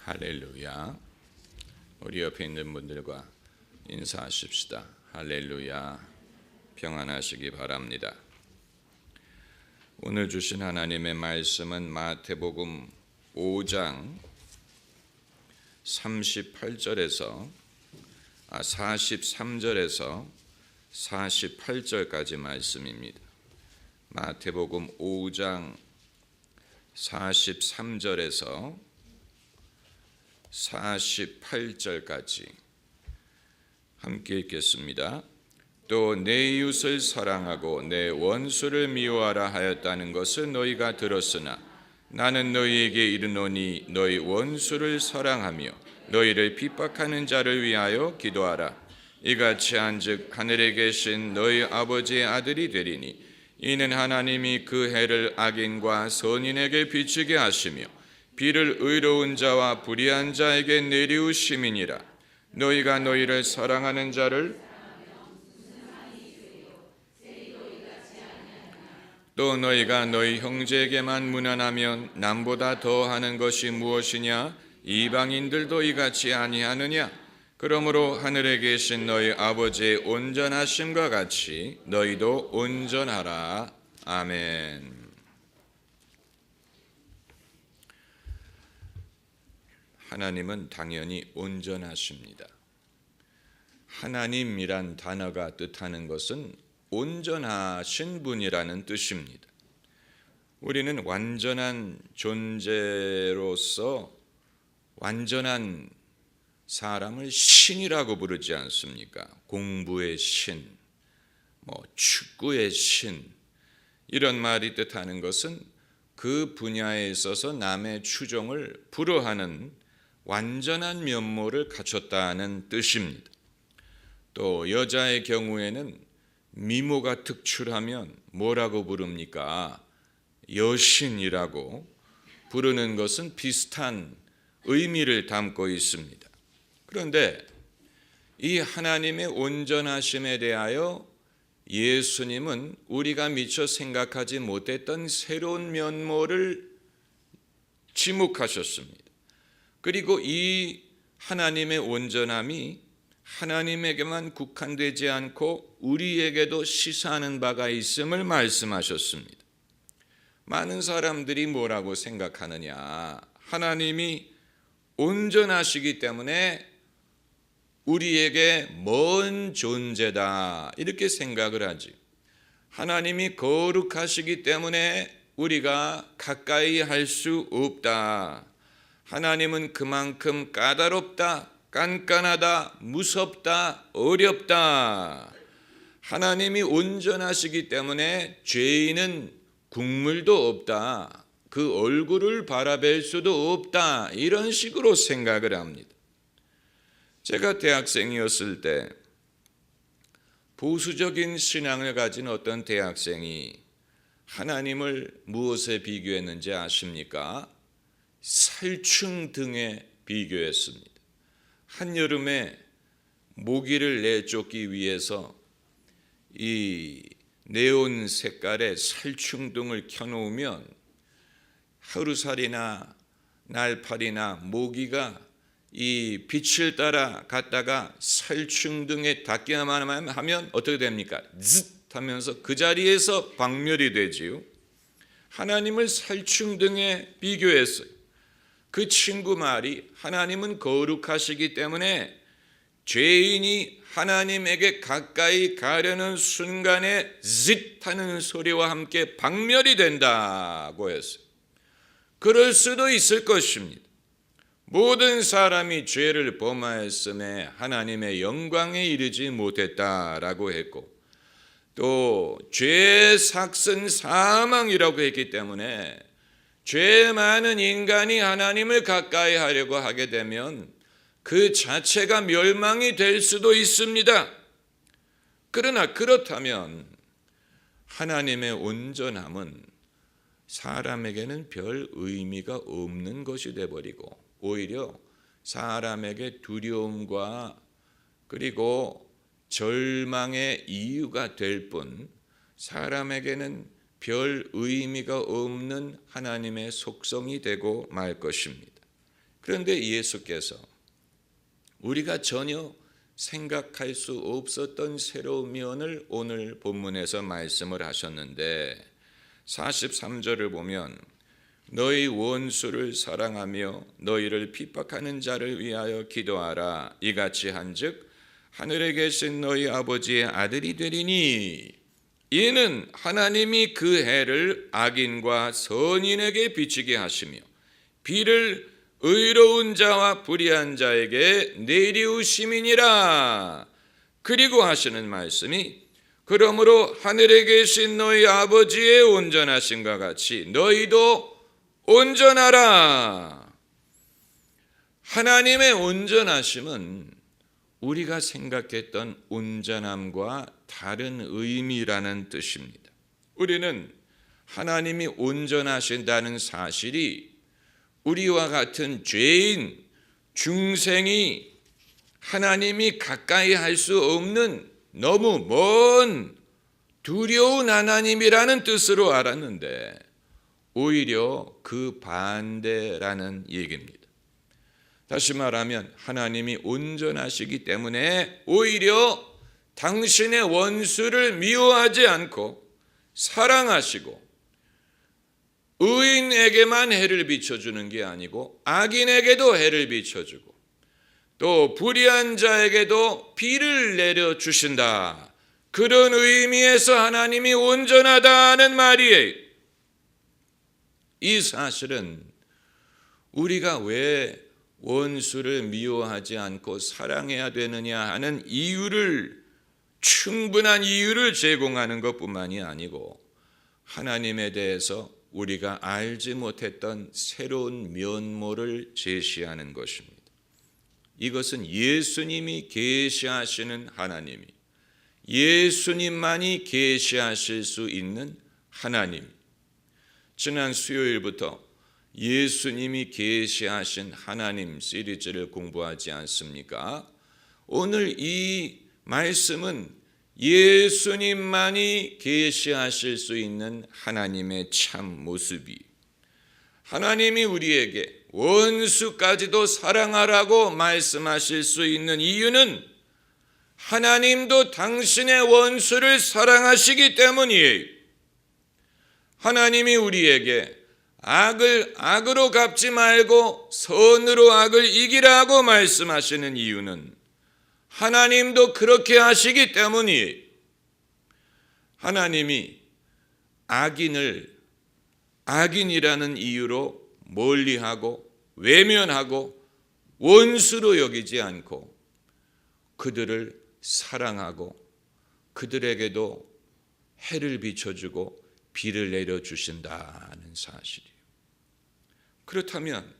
할렐루야. 우리 옆에 있는 분들과 인사하십시다. 할렐루야. 평안하시기 바랍니다. 오늘 주신 하나님의 말씀은 마태복음 5장 43절에서 48절까지 말씀입니다. 마태복음 5장 43절에서 48절까지 함께 읽겠습니다. 또 내 이웃을 사랑하고 내 원수를 미워하라 하였다는 것을 너희가 들었으나 나는 너희에게 이르노니 너희 원수를 사랑하며 너희를 핍박하는 자를 위하여 기도하라. 이같이 한즉 하늘에 계신 너희 아버지의 아들이 되리니 이는 하나님이 그 해를 악인과 선인에게 비추게 하시며 비를 의로운 자와 불의한 자에게 내리우심이니라. 너희가 너희를 사랑하는 자를 또 너희가 너희 형제에게만 무난하면 남보다 더하는 것이 무엇이냐? 이방인들도 이같이 아니하느냐? 그러므로 하늘에 계신 너희 아버지의 온전하심과 같이 너희도 온전하라. 아멘. 하나님은 당연히 온전하십니다. 하나님이란 단어가 뜻하는 것은 온전하신 분이라는 뜻입니다. 우리는 완전한 존재로서 완전한 사람을 신이라고 부르지 않습니까? 공부의 신, 축구의 신, 이런 말이 뜻하는 것은 그 분야에 있어서 남의 추종을 불허하는 완전한 면모를 갖췄다는 뜻입니다. 또 여자의 경우에는 미모가 특출하면 뭐라고 부릅니까? 여신이라고 부르는 것은 비슷한 의미를 담고 있습니다. 그런데 이 하나님의 온전하심에 대하여 예수님은 우리가 미처 생각하지 못했던 새로운 면모를 지목하셨습니다. 그리고 이 하나님의 온전함이 하나님에게만 국한되지 않고 우리에게도 시사하는 바가 있음을 말씀하셨습니다. 많은 사람들이 뭐라고 생각하느냐? 하나님이 온전하시기 때문에 우리에게 먼 존재다, 이렇게 생각을 하지. 하나님이 거룩하시기 때문에 우리가 가까이 할 수 없다. 하나님은 그만큼 까다롭다, 깐깐하다, 무섭다, 어렵다. 하나님이 온전하시기 때문에 죄인은 국물도 없다, 그 얼굴을 바라볼 수도 없다, 이런 식으로 생각을 합니다. 제가 대학생이었을 때 보수적인 신앙을 가진 어떤 대학생이 하나님을 무엇에 비교했는지 아십니까? 살충 등에 비교했습니다. 한여름에 모기를 내쫓기 위해서 이 네온 색깔의 살충등을 켜놓으면 하루살이나 날파리나 모기가 이 빛을 따라 갔다가 살충등에 닿기만 하면 어떻게 됩니까? 즈읒 하면서 그 자리에서 박멸이 되지요. 하나님을 살충등에 비교했어요. 그 친구 말이 하나님은 거룩하시기 때문에 죄인이 하나님에게 가까이 가려는 순간에 짓 하는 소리와 함께 박멸이 된다고 했어요. 그럴 수도 있을 것입니다. 모든 사람이 죄를 범하였음에 하나님의 영광에 이르지 못했다라고 했고, 또 죄의 삭은 사망이라고 했기 때문에 죄 많은 인간이 하나님을 가까이 하려고 하게 되면 그 자체가 멸망이 될 수도 있습니다. 그러나 그렇다면 하나님의 온전함은 사람에게는 별 의미가 없는 것이 되어버리고 오히려 사람에게 두려움과 그리고 절망의 이유가 될 뿐 사람에게는 별 의미가 없는 하나님의 속성이 되고 말 것입니다. 그런데 예수께서 우리가 전혀 생각할 수 없었던 새로운 면을 오늘 본문에서 말씀을 하셨는데 43절을 보면 너희 원수를 사랑하며 너희를 핍박하는 자를 위하여 기도하라. 이같이 한즉 하늘에 계신 너희 아버지의 아들이 되리니 이는 하나님이 그 해를 악인과 선인에게 비치게 하시며 비를 의로운 자와 불의한 자에게 내리우심이니라. 그리고 하시는 말씀이 그러므로 하늘에 계신 너희 아버지의 온전하심과 같이 너희도 온전하라. 하나님의 온전하심은 우리가 생각했던 온전함과 다른 의미라는 뜻입니다. 우리는 하나님이 온전하신다는 사실이 우리와 같은 죄인, 중생이 하나님이 가까이 할 수 없는 너무 먼 두려운 하나님이라는 뜻으로 알았는데 오히려 그 반대라는 얘기입니다. 다시 말하면 하나님이 온전하시기 때문에 오히려 당신의 원수를 미워하지 않고 사랑하시고 의인에게만 해를 비춰주는 게 아니고 악인에게도 해를 비춰주고 또 불의한 자에게도 비를 내려주신다. 그런 의미에서 하나님이 온전하다는 말이에요. 이 사실은 우리가 왜 원수를 미워하지 않고 사랑해야 되느냐 하는 충분한 이유를 제공하는 것뿐만이 아니고 하나님에 대해서 우리가 알지 못했던 새로운 면모를 제시하는 것입니다. 이것은 예수님이 계시하시는 하나님이 예수님만이 계시하실 수 있는 하나님. 지난 수요일부터 예수님이 계시하신 하나님 시리즈를 공부하지 않습니까? 오늘 이 말씀은 예수님만이 계시하실 수 있는 하나님의 참 모습이 하나님이 우리에게 원수까지도 사랑하라고 말씀하실 수 있는 이유는 하나님도 당신의 원수를 사랑하시기 때문이에요. 하나님이 우리에게 악을 악으로 갚지 말고 선으로 악을 이기라고 말씀하시는 이유는 하나님도 그렇게 하시기 때문이에요. 하나님이 악인을 악인이라는 이유로 멀리하고 외면하고 원수로 여기지 않고 그들을 사랑하고 그들에게도 해를 비춰주고 비를 내려주신다는 사실이에요. 그렇다면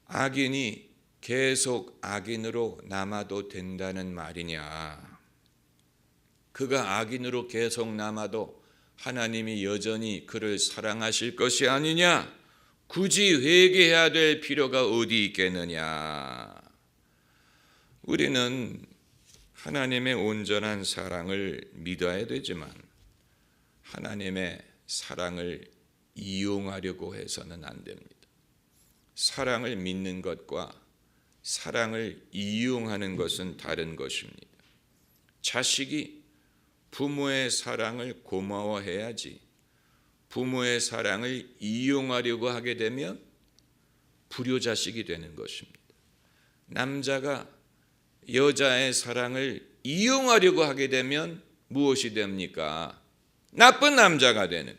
악인이 계속 악인으로 남아도 된다는 말이냐? 그가 악인으로 계속 남아도 하나님이 여전히 그를 사랑하실 것이 아니냐? 굳이 회개해야 될 필요가 어디 있겠느냐? 우리는 하나님의 온전한 사랑을 믿어야 되지만 하나님의 사랑을 이용하려고 해서는 안 됩니다. 사랑을 믿는 것과 사랑을 이용하는 것은 다른 것입니다. 자식이 부모의 사랑을 고마워해야지 부모의 사랑을 이용하려고 하게 되면 불효자식이 되는 것입니다. 남자가 여자의 사랑을 이용하려고 하게 되면 무엇이 됩니까? 나쁜 남자가 되는.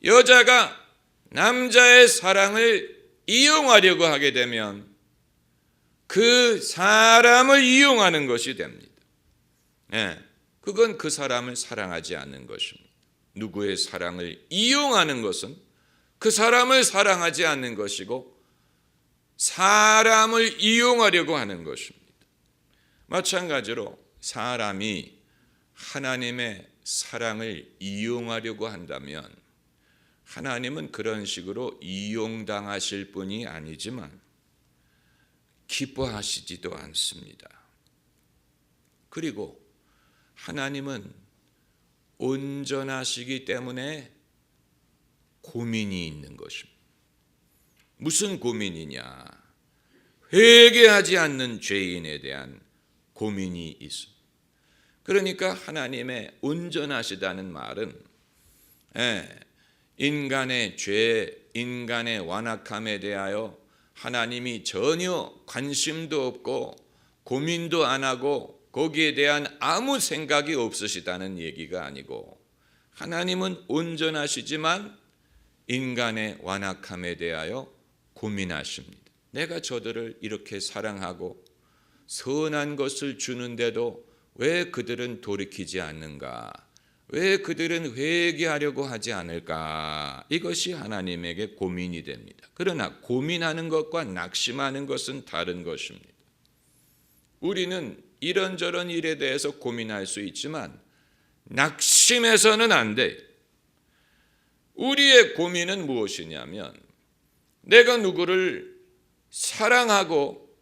여자가 남자의 사랑을 이용하려고 하게 되면 그 사람을 이용하는 것이 됩니다. 그건 그 사람을 사랑하지 않는 것입니다. 누구의 사랑을 이용하는 것은 그 사람을 사랑하지 않는 것이고 사람을 이용하려고 하는 것입니다. 마찬가지로 사람이 하나님의 사랑을 이용하려고 한다면 하나님은 그런 식으로 이용당하실 분이 아니지만 기뻐하시지도 않습니다. 그리고 하나님은 온전하시기 때문에 고민이 있는 것입니다. 무슨 고민이냐? 회개하지 않는 죄인에 대한 고민이 있어. 그러니까 하나님의 온전하시다는 말은 인간의 죄, 인간의 완악함에 대하여 하나님이 전혀 관심도 없고 고민도 안 하고 거기에 대한 아무 생각이 없으시다는 얘기가 아니고, 하나님은 온전하시지만 인간의 완악함에 대하여 고민하십니다. 내가 저들을 이렇게 사랑하고 선한 것을 주는데도 왜 그들은 돌이키지 않는가? 왜 그들은 회개하려고 하지 않을까? 이것이 하나님에게 고민이 됩니다. 그러나 고민하는 것과 낙심하는 것은 다른 것입니다. 우리는 이런저런 일에 대해서 고민할 수 있지만 낙심해서는 안 돼. 우리의 고민은 무엇이냐면, 내가 누구를 사랑하고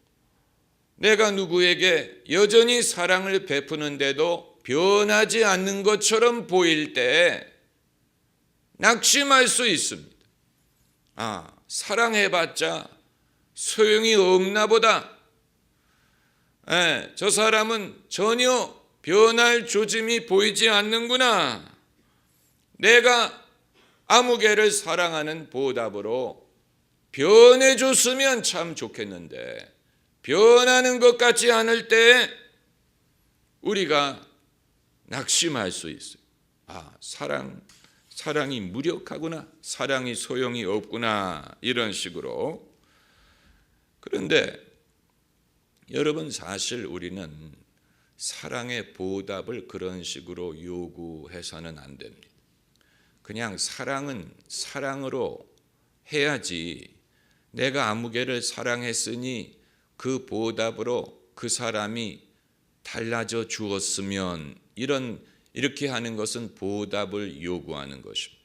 내가 누구에게 여전히 사랑을 베푸는데도 변하지 않는 것처럼 보일 때 낙심할 수 있습니다. 사랑해봤자 소용이 없나 보다. 저 사람은 전혀 변할 조짐이 보이지 않는구나. 내가 아무개를 사랑하는 보답으로 변해줬으면 참 좋겠는데 변하는 것 같지 않을 때 우리가 낙심할 수 있어요. 사랑이 무력하구나. 사랑이 소용이 없구나. 이런 식으로. 그런데 여러분, 사실 우리는 사랑의 보답을 그런 식으로 요구해서는 안 됩니다. 그냥 사랑은 사랑으로 해야지, 내가 아무개를 사랑했으니 그 보답으로 그 사람이 달라져 주었으면, 이렇게 하는 것은 보답을 요구하는 것입니다.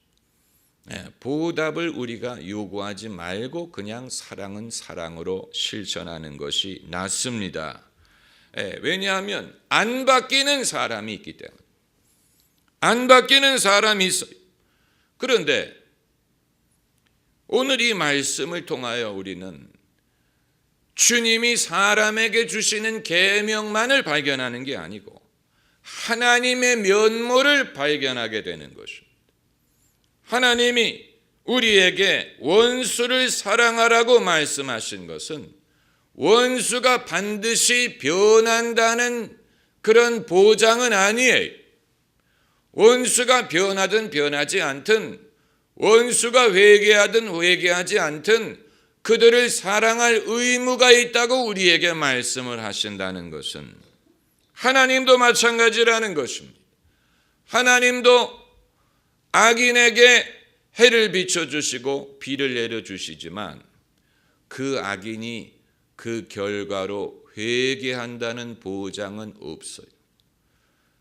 보답을 우리가 요구하지 말고 그냥 사랑은 사랑으로 실천하는 것이 낫습니다. 왜냐하면 안 바뀌는 사람이 있기 때문에. 안 바뀌는 사람이 있어요. 그런데 오늘 이 말씀을 통하여 우리는 주님이 사람에게 주시는 계명만을 발견하는 게 아니고 하나님의 면모를 발견하게 되는 것입니다. 하나님이 우리에게 원수를 사랑하라고 말씀하신 것은 원수가 반드시 변한다는 그런 보장은 아니에요. 원수가 변하든 변하지 않든, 원수가 회개하든 회개하지 않든 그들을 사랑할 의무가 있다고 우리에게 말씀을 하신다는 것은 하나님도 마찬가지라는 것입니다. 하나님도 악인에게 해를 비춰주시고 비를 내려주시지만 그 악인이 그 결과로 회개한다는 보장은 없어요.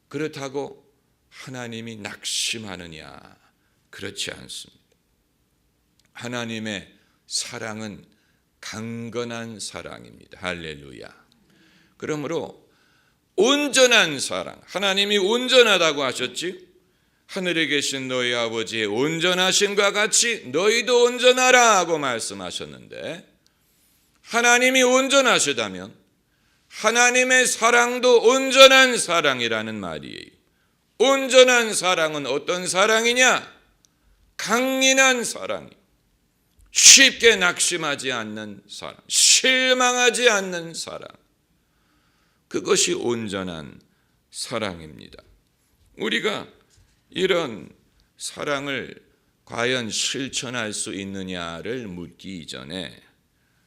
그렇다고 하나님이 낙심하느냐? 그렇지 않습니다. 하나님의 사랑은 강건한 사랑입니다. 할렐루야. 그러므로 온전한 사랑, 하나님이 온전하다고 하셨지? 하늘에 계신 너희 아버지의 온전하심과 같이 너희도 온전하라 하고 말씀하셨는데, 하나님이 온전하시다면 하나님의 사랑도 온전한 사랑이라는 말이에요. 온전한 사랑은 어떤 사랑이냐? 강인한 사랑이, 쉽게 낙심하지 않는 사랑, 실망하지 않는 사랑, 그것이 온전한 사랑입니다. 우리가 이런 사랑을 과연 실천할 수 있느냐를 묻기 이전에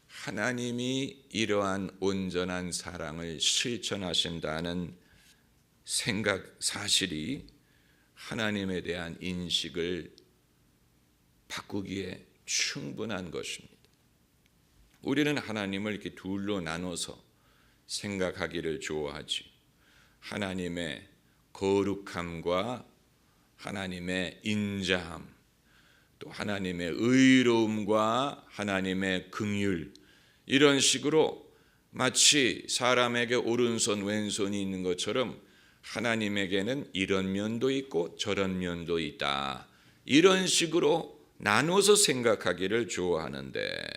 하나님이 이러한 온전한 사랑을 실천하신다는 생각, 사실이 하나님에 대한 인식을 바꾸기에 충분한 것입니다. 우리는 하나님을 이렇게 둘로 나눠서 생각하기를 좋아하지. 하나님의 거룩함과 하나님의 인자함, 또 하나님의 의로움과 하나님의 긍휼, 이런 식으로 마치 사람에게 오른손 왼손이 있는 것처럼 하나님에게는 이런 면도 있고 저런 면도 있다, 이런 식으로 나눠서 생각하기를 좋아하는데,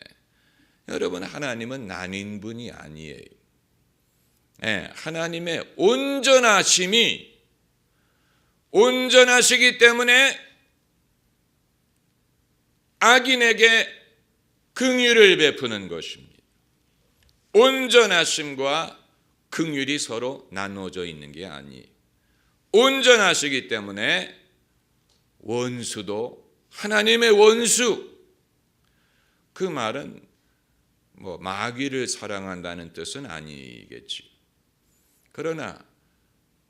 여러분, 하나님은 나뉜 분이 아니에요. 하나님의 온전하시기 때문에 악인에게 긍휼을 베푸는 것입니다. 온전하심과 긍휼이 서로 나누어져 있는 게 아니에요. 온전하시기 때문에 원수도 하나님의 원수, 그 말은 마귀를 사랑한다는 뜻은 아니겠지. 그러나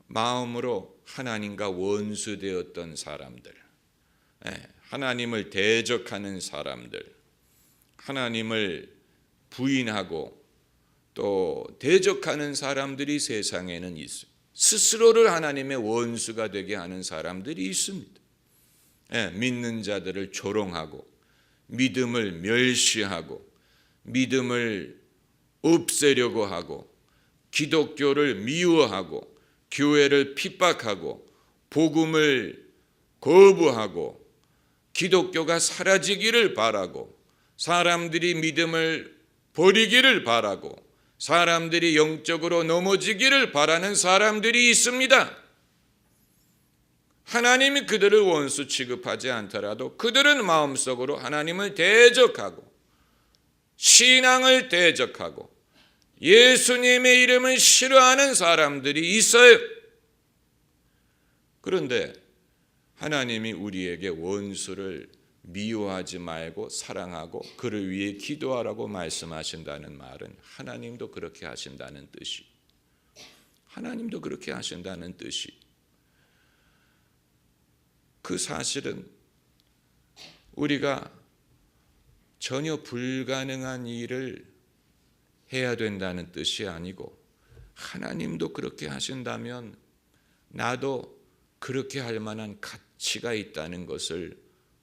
마음으로 하나님과 원수되었던 사람들, 하나님을 대적하는 사람들, 하나님을 부인하고 또 대적하는 사람들이 세상에는 있어요. 스스로를 하나님의 원수가 되게 하는 사람들이 있습니다. 믿는 자들을 조롱하고 믿음을 멸시하고 믿음을 없애려고 하고 기독교를 미워하고 교회를 핍박하고 복음을 거부하고 기독교가 사라지기를 바라고 사람들이 믿음을 버리기를 바라고 사람들이 영적으로 넘어지기를 바라는 사람들이 있습니다. 하나님이 그들을 원수 취급하지 않더라도 그들은 마음속으로 하나님을 대적하고 신앙을 대적하고 예수님의 이름을 싫어하는 사람들이 있어요. 그런데 하나님이 우리에게 원수를 미워하지 말고 사랑하고 그를 위해 기도하라고 말씀하신다는 말은 하나님도 그렇게 하신다는 뜻이, 하나님도 그렇게 하신다는 뜻이, 그 사실은 우리가 전혀 불가능한 일을 해야 된다는 뜻이 아니고 하나님도 그렇게 하신다면 나도 그렇게 할 만한 가치가 있다는 것을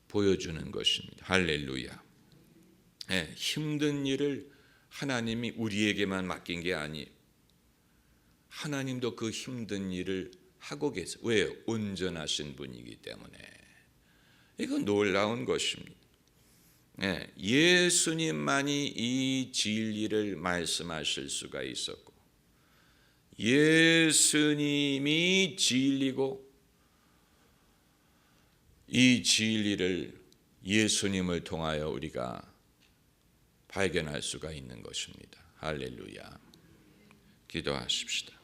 보여주는 것입니다. 할렐루야. 힘든 일을 하나님이 우리에게만 맡긴 게 아니에요. 하나님도 그 힘든 일을 하고 계세요. 왜요? 온전하신 분이기 때문에. 이건 놀라운 것입니다. 예수님만이 이 진리를 말씀하실 수가 있었고 예수님이 진리고 이 진리를 예수님을 통하여 우리가 발견할 수가 있는 것입니다. 할렐루야. 기도하십시다.